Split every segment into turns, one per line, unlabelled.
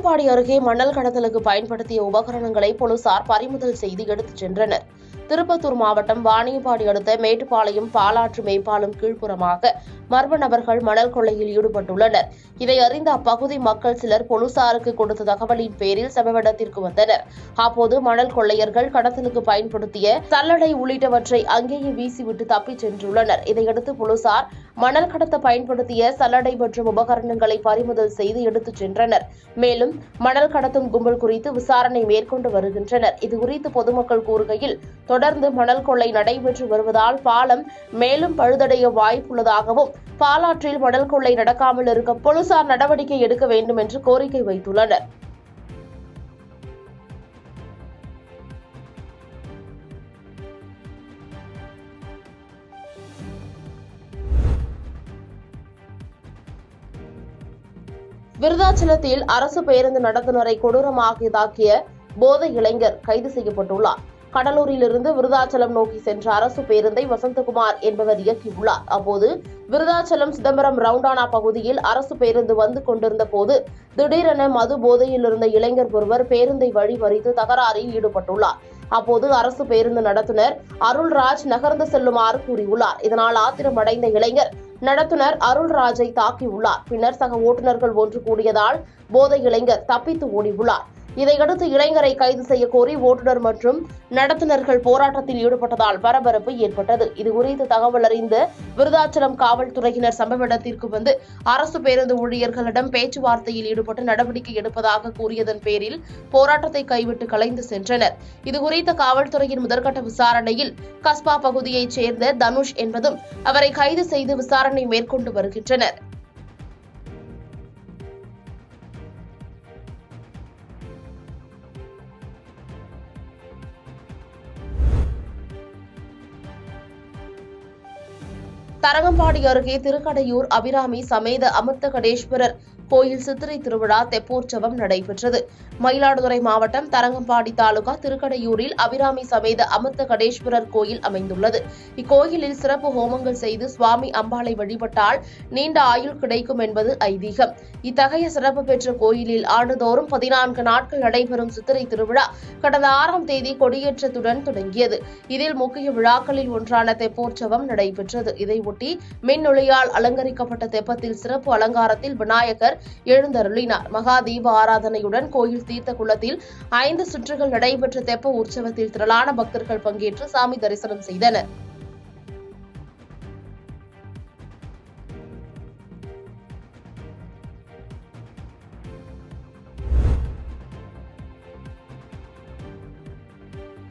தரங்கம்பாடி அருகே மணல் கடத்தலுக்கு பயன்படுத்திய உபகரணங்களை போலீசார் பறிமுதல் செய்து எடுத்துச் சென்றனர். திருப்பத்தூர் மாவட்டம் வாணியம்பாடி அடுத்த மேட்டுப்பாளையம் பாலாற்று மேம்பாலம் கீழ்ப்புறமாக மர்ம நபர்கள் மணல் கொள்ளையில் ஈடுபட்டுள்ளனர். இதை அறிந்த அப்பகுதி மக்கள் சிலர் போலீசாருக்கு கொடுத்த தகவலின் பேரில் சம்பவ இடத்திற்கு வந்தனர். அப்போது மணல் கொள்ளையர்கள் கடத்தலுக்கு பயன்படுத்திய சல்லடை உள்ளிட்டவற்றை அங்கேயே வீசிவிட்டு தப்பிச் சென்றுள்ளனர். இதையடுத்து போலீசார் மணல் கடத்த பயன்படுத்திய சல்லடை மற்றும் உபகரணங்களை பறிமுதல் செய்து எடுத்துச் சென்றனர். மேலும் மணல் கடத்தும் கும்பல் குறித்து விசாரணை மேற்கொண்டு வருகின்றனர். இதுகுறித்து பொதுமக்கள் கூறுகையில், தொடர்ந்து மணல் கொள்ளை நடைபெற்று வருவதால் பாலம் மேலும் பழுதடைய வாய்ப்புள்ளதாகவும், பாலாற்றில் மணல் கொள்ளை நடக்காமல் இருக்க போலீசார் நடவடிக்கை எடுக்க வேண்டும் என்று கோரிக்கை வைத்துள்ளனர். விருதாச்சலத்தில் அரசு பேருந்து நடத்துனரை கொடூரமாக தாக்கிய போதை இளைஞர் கைது செய்யப்பட்டுள்ளார். கடலூரிலிருந்து விருதாச்சலம் நோக்கி சென்ற அரசு பேருந்தை வசந்தகுமார் என்பவர் இயக்கியுள்ளார். அப்போது விருதாச்சலம் சிதம்பரம் ரவுண்டானா பகுதியில் அரசு பேருந்து வந்து கொண்டிருந்த போது திடீரென மது போதையில் இருந்த இளைஞர் ஒருவர் பேருந்தை வழிமறித்து தகராறில் ஈடுபட்டுள்ளார். அப்போது அரசு பேருந்து நடத்துனர் அருள்ராஜ் நகர்ந்து செல்லுமாறு கூறியுள்ளார். இதனால் ஆத்திரமடைந்த இளைஞர் நடத்துனர் அருள்ராஜை தாக்கியுள்ளார். பின்னர் சக ஓட்டுநர்கள் ஒன்று கூடியதால் போதை இளைஞர் தப்பித்து ஓடியுள்ளார். இதையடுத்து இளைஞரை கைது செய்ய கோரி ஓட்டுநர் மற்றும் நடத்துனர்கள் போராட்டத்தில் ஈடுபட்டதால் பரபரப்பு ஏற்பட்டது. இதுகுறித்து தகவல் அறிந்த விருதாச்சலம் காவல்துறையினர் சம்பவ இடத்திற்கு வந்து அரசு பேருந்து ஊழியர்களிடம் பேச்சுவார்த்தையில் ஈடுபட்டு நடவடிக்கை எடுப்பதாக கூறியதன் பேரில் போராட்டத்தை கைவிட்டு கலைந்து சென்றனர். இதுகுறித்த காவல்துறையின் முதற்கட்ட விசாரணையில் கஸ்பா பகுதியைச் சேர்ந்த தனுஷ் என்பதும் அவரை கைது செய்து விசாரணை மேற்கொண்டு வருகின்றனர். தரங்கம்பாடி அருகே திருக்கடையூர் அபிராமி சமேத அமிர்தகடேஸ்வரர் கோயில் சித்திரை திருவிழா தெப்போற்சவம் நடைபெற்றது. மயிலாடுதுறை மாவட்டம் தரங்கம்பாடி தாலுகா திருக்கடையூரில் அபிராமி சமேத அமிர்தகடேஸ்வரர் கோயில் அமைந்துள்ளது. இக்கோயிலில் சிறப்பு ஹோமங்கள் செய்து சுவாமி அம்பாளை வழிபட்டால் நீண்ட ஆயுள் கிடைக்கும் என்பது ஐதீகம். இத்தகைய சிறப்பு பெற்ற கோயிலில் ஆண்டுதோறும் 14 நாட்கள் நடைபெறும் சித்திரை திருவிழா கடந்த 6ஆம் தேதி கொடியேற்றத்துடன் தொடங்கியது. இதில் முக்கிய விழாக்களில் ஒன்றான தெப்போற்சவம் நடைபெற்றது. இதையொட்டி மின்னொளியால் அலங்கரிக்கப்பட்ட தெப்பத்தில் சிறப்பு அலங்காரத்தில் விநாயகர் எழுந்தருளினார். மகா தீப ஆராதனையுடன் கோயில் தீர்த்த குளத்தில் 5 சுற்றுகள் நடைபெற்ற தெப்ப உற்சவத்தில் திரளான பக்தர்கள் பங்கேற்று சாமி தரிசனம் செய்தனர்.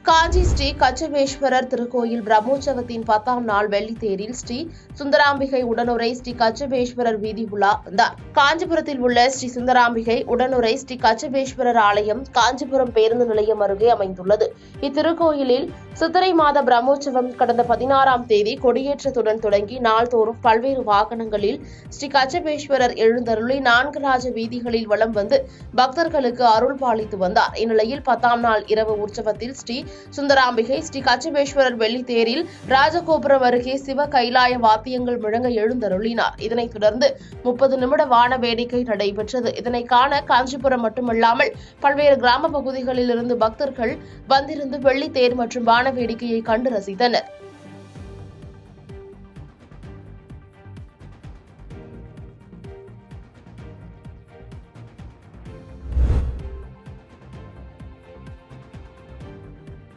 காஞ்சி ஸ்ரீ கச்சபேஸ்வரர் திருக்கோயில் பிரம்மோற்சவத்தின் 10ஆம் நாள் வெள்ளித்தேரில் ஸ்ரீ சுந்தராம்பிகை உடனுரை ஸ்ரீ கச்சபேஸ்வரர் வீதி உலா வந்தார். காஞ்சிபுரத்தில் உள்ள ஸ்ரீ சுந்தராம்பிகை உடனுரை ஸ்ரீ கச்சபேஸ்வரர் ஆலயம் காஞ்சிபுரம் பேருந்து நிலையம் அருகே அமைந்துள்ளது. இத்திருக்கோயிலில் சித்திரை மாத பிரம்மோற்சவம் கடந்த 16ஆம் தேதி கொடியேற்றத்துடன் தொடங்கி நாள்தோறும் பல்வேறு வாகனங்களில் ஸ்ரீ கச்சபேஸ்வரர் எழுந்தருளி 4 ராஜ வீதிகளில் வலம் வந்து பக்தர்களுக்கு அருள் பாலித்து வந்தார். இந்நிலையில் 10ஆம் நாள் இரவு உற்சவத்தில் ஸ்ரீ சுந்தராம்பிகை ஸ்ரீ கச்சபேஸ்வரர் வெள்ளித்தேரில் ராஜகோபுரம் அருகே சிவ கைலாய வாத்தியங்கள் முழங்க எழுந்தருளினார். இதனைத் தொடர்ந்து 30 நிமிட வான வேடிக்கை நடைபெற்றது. இதனை காண காஞ்சிபுரம் மட்டுமல்லாமல் பல்வேறு கிராம பகுதிகளில் இருந்து பக்தர்கள் வந்திருந்து வெள்ளித்தேர் மற்றும் வான வேடிக்கையை கண்டு ரசித்தனர்.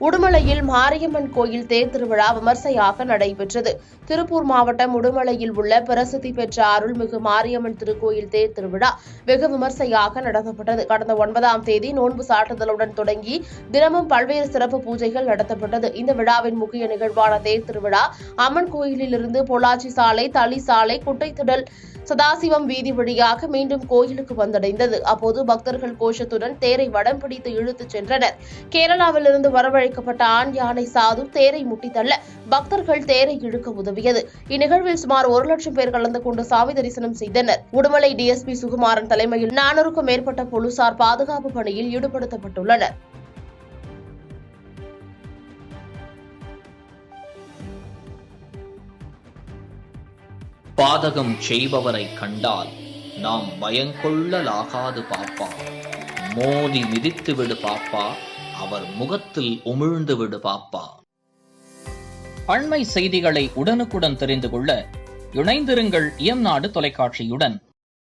உடுமலையில் மாரியம்மன் கோயில் தேர் திருவிழா விமர்சையாக நடைபெற்றது. திருப்பூர் மாவட்டம் உடுமலையில் உள்ள பிரசித்தி பெற்ற அருள்மிகு மாரியம்மன் திருக்கோயில் தேர் திருவிழா வெகு விமர்சையாக நடத்தப்பட்டது. கடந்த 9ஆம் தேதி நோன்பு சாட்டுதலுடன் தொடங்கி தினமும் பல்வேறு சிறப்பு பூஜைகள் நடத்தப்பட்டது. இந்த விழாவின் முக்கிய நிகழ்வான தேர் திருவிழா அம்மன் கோயிலிலிருந்து பொள்ளாச்சி சாலை, தளி சாலை, குட்டைத்திடல், சதாசிவம் வீதி வழியாக மீண்டும் கோயிலுக்கு வந்தடைந்தது. அப்போது பக்தர்கள் கோஷத்துடன் தேரை வடம் பிடித்து இழுத்துச் சென்றனர். கேரளாவிலிருந்து வரவழைக்கப்பட்ட ஆண் யானை சாது தேரை முட்டித்தள்ள பக்தர்கள் தேரை இழுக்க உதவியது. இந்நிகழ்வில் சுமார் 1 லட்சம் பேர் கலந்து கொண்டு சாமி தரிசனம் செய்தனர். உடுமலை டிஎஸ்பி சுகுமாரன் தலைமையில் 400க்கும் மேற்பட்ட போலீசார் பாதுகாப்பு பணியில் ஈடுபடுத்தப்பட்டுள்ளனர்.
பாதகம் செய்பவரை கண்டால் நாம் பயங்கொள்ளலாகாது பாப்பா. மோதி மிதித்து விடு பாப்பா, அவர் முகத்தில் உமிழ்ந்து விடு பாப்பா. அண்மை செய்திகளை உடனுக்குடன் தெரிந்து கொள்ள இணைந்திருங்கள் இயம்நாடு தொலைக்காட்சியுடன்.